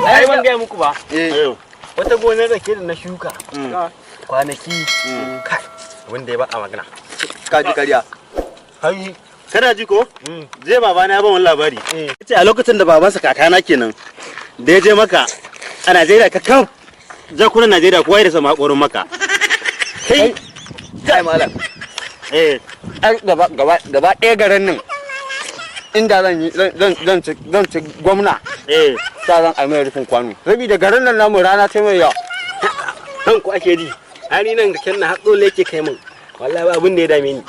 Ai ban gaya muku ba. Wata gonar rake da na shuka. Kwanaki. Kai wanda ya ba a magana. Kaji kariya. Hai Kana ji ko? Zai babana ya ban wani labari. Yace a lokacin da babansa kakana kenan da ya je maka a Najeriya ka kan jakunan Najeriya kowa ya rasa makorin maka. Kai malam. Gaba ɗaya garin nan inda zan ci gwamna. Ta zan amai rufin kwano. Saboda garin nan namu rana ta mai yawa. nan ku ake ji. Ani nan da kyan na hatso ne yake kai min. Wallahi ba abin da ya dame ni.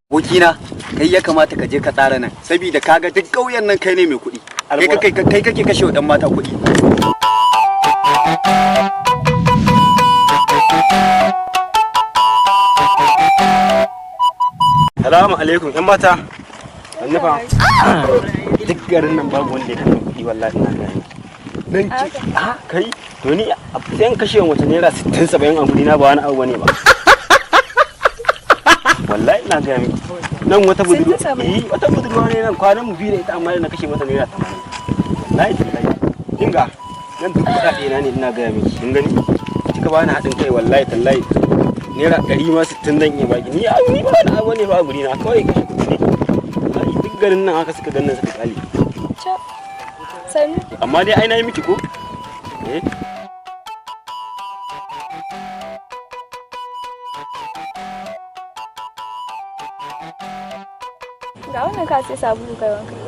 Abokina, kai ya kamata ka je ka tsara nan, saboda kaga duk ƙauyen nan kai ne mai kuɗi. Kai kake kashe wa ɗan mata kuɗi. Salamu alaikum ƴan mata. Annufa. Duk garin nan babu wanda ya kashe kuɗi wallahi ina gani. Nan ce kai to ni sai kashe wata naira 60 70 a guri na ba wani abu bane ba. Wallahi ina ga miki nan wata budurwa ne nan kwanan mu biyu da ita amma na kashe mata naira 80 wallahi kinga nan duk kudade na ne ina ga miki kin gani kika bani hadin kai wallahi tallahi naira 100 ma 60 zan iya baki ni ba wani abu ne ba guri na kawai kashe kudi wallahi duk garin nan haka suka gannan suka kale amma dai ai na yi miki ko Ga wannan ka sai sabulu kai wanka.